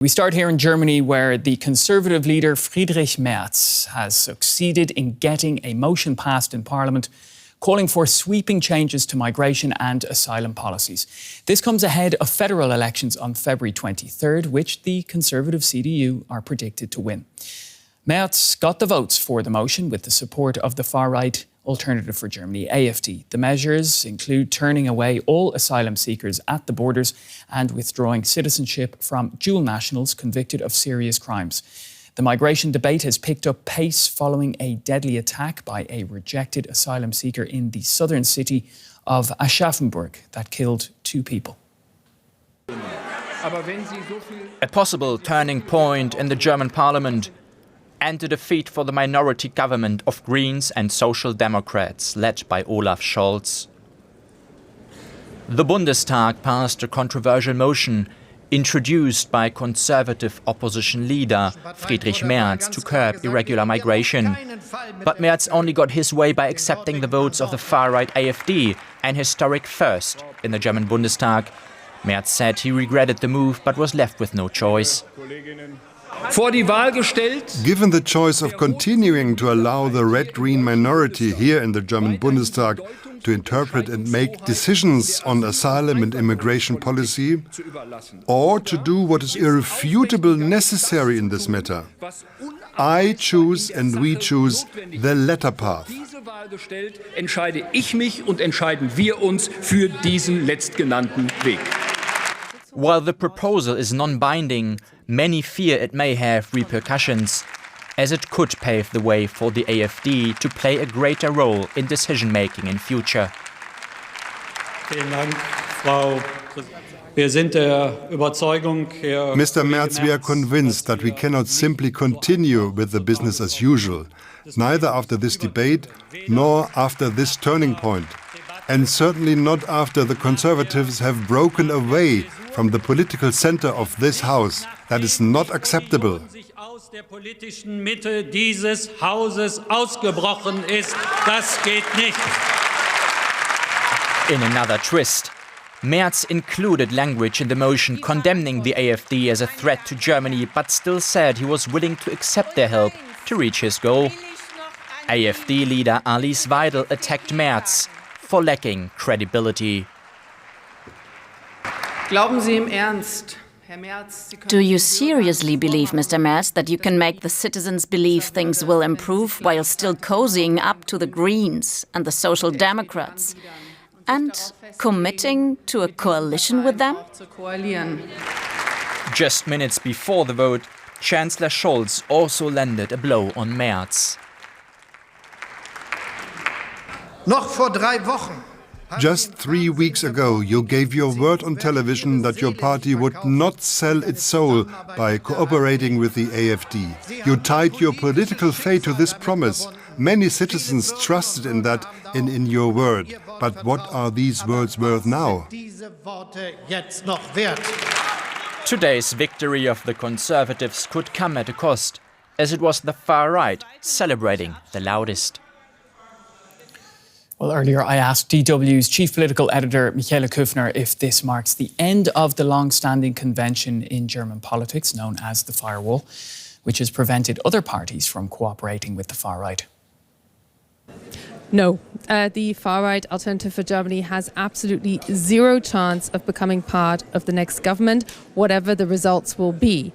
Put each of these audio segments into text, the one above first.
We start here in Germany, where the Conservative leader Friedrich Merz has succeeded in getting a motion passed in Parliament calling for sweeping changes to migration and asylum policies. This comes ahead of federal elections on February 23rd, which the Conservative CDU are predicted to win. Merz got the votes for the motion with the support of the far-right Alternative for Germany, AfD. The measures include turning away all asylum seekers at the borders and withdrawing citizenship from dual nationals convicted of serious crimes. The migration debate has picked up pace following a deadly attack by a rejected asylum seeker in the southern city of Aschaffenburg that killed 2 people. A possible turning point in the German parliament and the defeat for the minority government of Greens and Social Democrats led by Olaf Scholz. The Bundestag passed a controversial motion introduced by Conservative opposition leader Friedrich Merz to curb irregular migration. But Merz only got his way by accepting the votes of the far-right AfD, an historic first in the German Bundestag. Merz said he regretted the move but was left with no choice. Given the choice of continuing to allow the red-green minority here in the German Bundestag to interpret and make decisions on asylum and immigration policy, or to do what is irrefutable necessary in this matter, I choose and we choose the latter path. Entscheide ich mich und entscheiden wir uns für diesen letztgenannten Weg. While the proposal is non-binding, many fear it may have repercussions, as it could pave the way for the AfD to play a greater role in decision-making in future. Mr. Merz, we are convinced that we cannot simply continue with the business as usual, neither after this debate nor after this turning point, and certainly not after the Conservatives have broken away from the political center of this House. That is not acceptable. Der politischen Mitte dieses Hauses ausgebrochen ist. Das geht nicht. In another twist, Merz included language in the motion condemning the AfD as a threat to Germany, but still said he was willing to accept their help to reach his goal. AfD leader Alice Weidel attacked Merz for lacking credibility. Glauben Sie im Ernst? Do you seriously believe, Mr. Merz, that you can make the citizens believe things will improve while still cozying up to the Greens and the Social Democrats and committing to a coalition with them? Just minutes before the vote, Chancellor Scholz also landed a blow on Merz. Noch vor 3 Wochen. Just 3 weeks ago, you gave your word on television that your party would not sell its soul by cooperating with the AfD. You tied your political fate to this promise. Many citizens trusted in that and in your word. But what are these words worth now? Today's victory of the Conservatives could come at a cost, as it was the far right celebrating the loudest. Well, earlier I asked DW's chief political editor, Michaela Küffner, if this marks the end of the long-standing convention in German politics known as the firewall, which has prevented other parties from cooperating with the far-right. No, the far-right Alternative for Germany has absolutely zero chance of becoming part of the next government, whatever the results will be.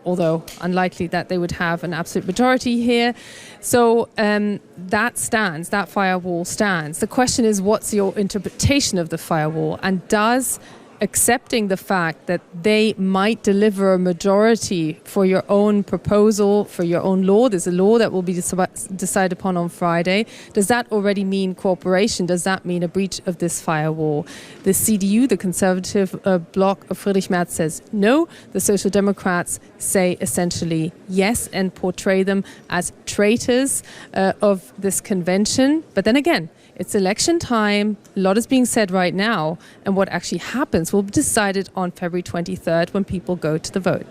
Although unlikely that they would have an absolute majority here. So that stands, that firewall stands. The question is, what's your interpretation of the firewall? And does accepting the fact that they might deliver a majority for your own proposal, for your own law, there's a law that will be decided upon on Friday, does that already mean cooperation? Does that mean a breach of this firewall? The CDU, the Conservative bloc of Friedrich Merz, says no. The Social Democrats say essentially yes and portray them as traitors of this convention. But then again, it's election time, a lot is being said right now, and what actually happens will be decided on February 23rd when people go to the vote.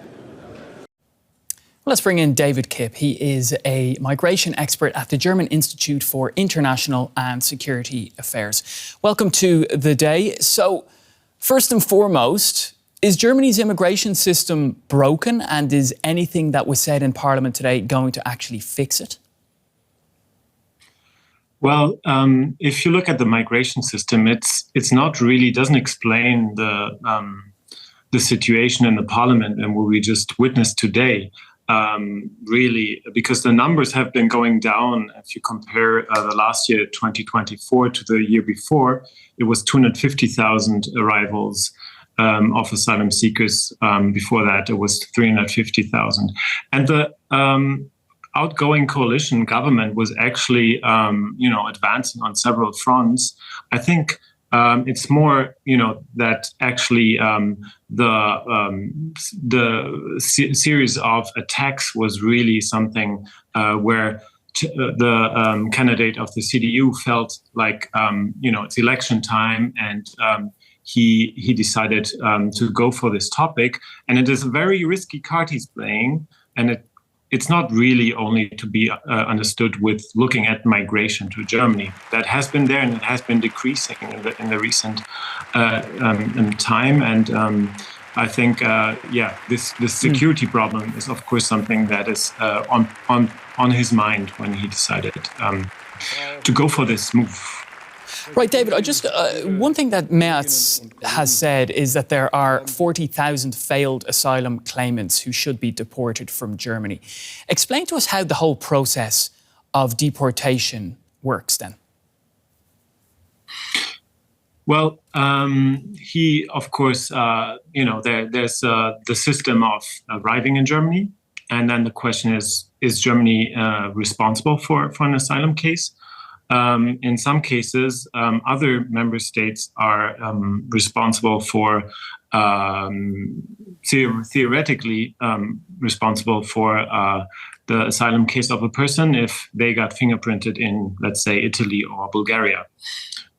Let's bring in David Kipp. He is a migration expert at the German Institute for International and Security Affairs. Welcome to the day. So, first and foremost, Is Germany's immigration system broken, and is anything that was said in Parliament today going to actually fix it? Well, if you look at the migration system, it's not really doesn't explain the situation in the Parliament and what we just witnessed today. Really, because the numbers have been going down. If you compare the last year, 2024, to the year before, it was 250,000 arrivals of asylum seekers. Before that, it was 350,000. And the outgoing coalition government was actually, advancing on several fronts. I think it's more, that actually the series of attacks was really something where the candidate of the CDU felt like, it's election time, and he decided to go for this topic. And it is a very risky card he's playing, and it's not really only to be understood with looking at migration to Germany. That has been there, and it has been decreasing in the recent time. And I think, this security problem is, of course, something that is on his mind when he decided to go for this move. Right, David, one thing that Merz has said is that there are 40,000 failed asylum claimants who should be deported from Germany. Explain to us how the whole process of deportation works then. Well, He, of course, there's the system of arriving in Germany. And then the question is Germany responsible for an asylum case? In some cases, other member states are responsible for, theoretically responsible for the asylum case of a person if they got fingerprinted in, let's say, Italy or Bulgaria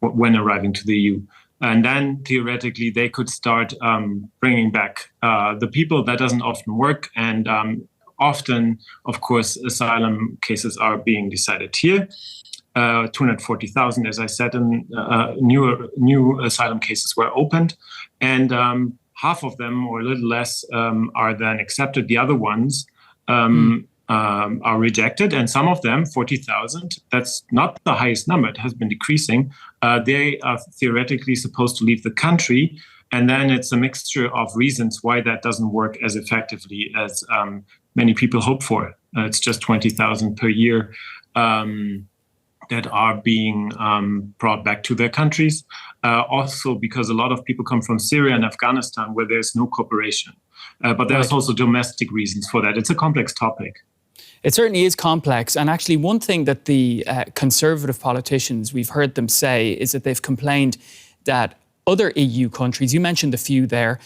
when arriving to the EU. And then theoretically, they could start bringing back the people. That doesn't often work. And often, of course, asylum cases are being decided here. 240,000, as I said, and new asylum cases were opened, and half of them, or a little less, are then accepted. The other ones are rejected, and some of them, 40,000, that's not the highest number, it has been decreasing. They are theoretically supposed to leave the country, and then it's a mixture of reasons why that doesn't work as effectively as many people hope for. It's just 20,000 per year. That are being brought back to their countries. Also because a lot of people come from Syria and Afghanistan where there's no cooperation. But there's also domestic reasons for that. It's a complex topic. It certainly is complex. And actually one thing that the Conservative politicians, we've heard them say, is that they've complained that other EU countries, you mentioned a few there,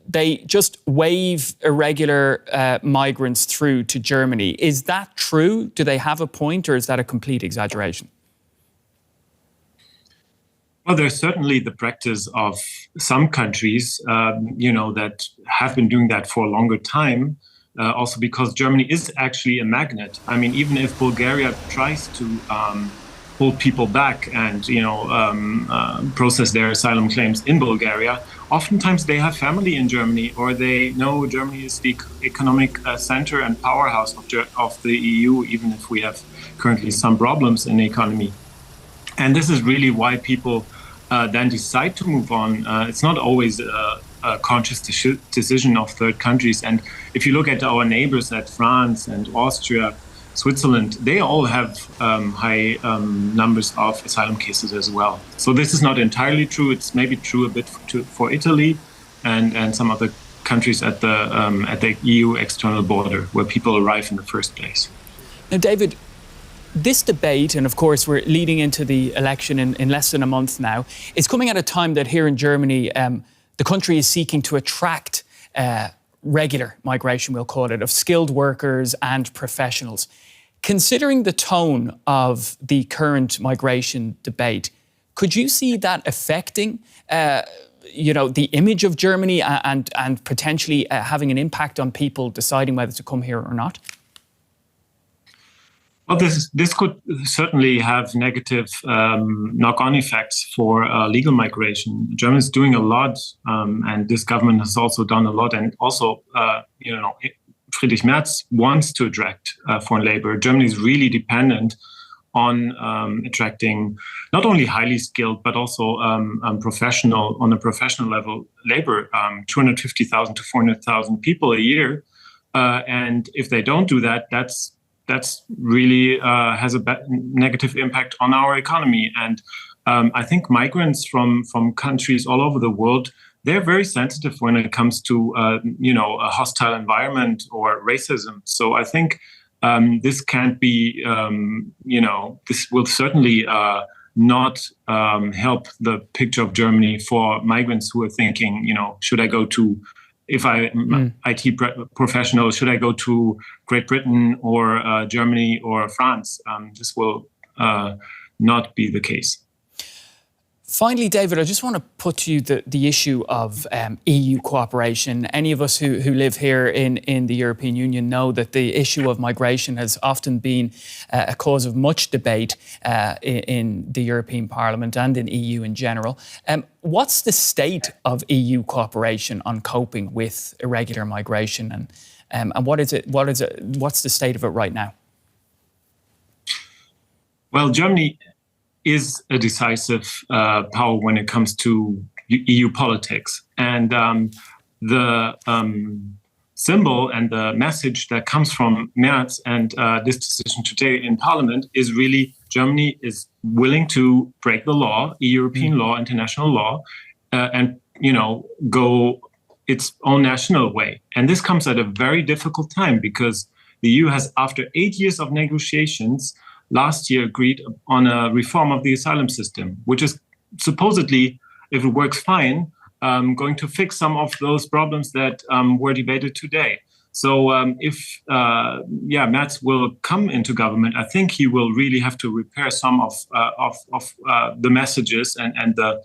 they just wave irregular migrants through to Germany. Is that true? Do they have a point, or is that a complete exaggeration? Well, there's certainly the practice of some countries, that have been doing that for a longer time. Also because Germany is actually a magnet. I mean, even if Bulgaria tries to hold people back and, process their asylum claims in Bulgaria, oftentimes they have family in Germany, or they know Germany is the economic center and powerhouse of the EU, even if we have currently some problems in the economy. And this is really why people then decide to move on. It's not always a conscious decision of third countries. And if you look at our neighbors, at France and Austria, Switzerland, they all have high numbers of asylum cases as well. So this is not entirely true. It's maybe true a bit for Italy and some other countries at the EU external border where people arrive in the first place. Now, David, this debate, and of course we're leading into the election in less than a month now, is coming at a time that here in Germany, the country is seeking to attract regular migration, we'll call it, of skilled workers and professionals. Considering the tone of the current migration debate, could you see that affecting, the image of Germany and potentially having an impact on people deciding whether to come here or not? Well, this could certainly have negative knock-on effects for legal migration. Germany is doing a lot, and this government has also done a lot. And also, Friedrich Merz wants to attract foreign labor. Germany is really dependent on attracting not only highly skilled but also on a professional level labor, 250,000 to 400,000 people a year. And if they don't do that, that's really has a negative impact on our economy. And I think migrants from countries all over the world, they're very sensitive when it comes to a hostile environment or racism. So I think this can't be, this will certainly not help the picture of Germany for migrants who are thinking, should I go to, if I'm IT professional, should I go to Great Britain or Germany or France? This will not be the case. Finally, David, I just want to put to you the issue of EU cooperation. Any of us who live here in the European Union know that the issue of migration has often been a cause of much debate in the European Parliament and in EU in general. What's the state of EU cooperation on coping with irregular migration, and what's the state of it right now? Well, Germany is a decisive power when it comes to EU politics. And the symbol and the message that comes from Merz and this decision today in Parliament is really Germany is willing to break the law, European law, international law, and go its own national way. And this comes at a very difficult time because the EU has, after 8 years of negotiations, last year agreed on a reform of the asylum system, which is supposedly, if it works fine, going to fix some of those problems that were debated today. So if Merz will come into government, I think he will really have to repair some of the messages and the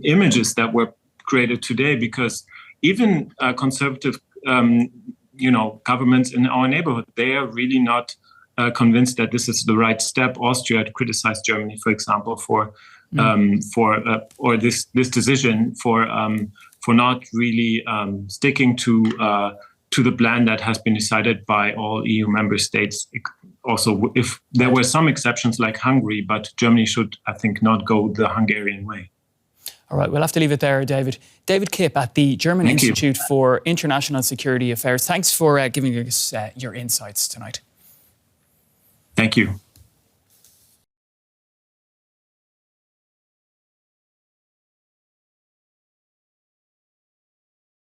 images that were created today, because even conservative governments in our neighborhood, they are really not convinced that this is the right step. Austria had criticized Germany, for example, for this decision for not really sticking to the plan that has been decided by all EU member states. Also, if there were some exceptions like Hungary, but Germany should, I think, not go the Hungarian way. All right, we'll have to leave it there, David. David Kipp at the German Institute for International Security Affairs. Thanks for giving us your insights tonight. Thank you.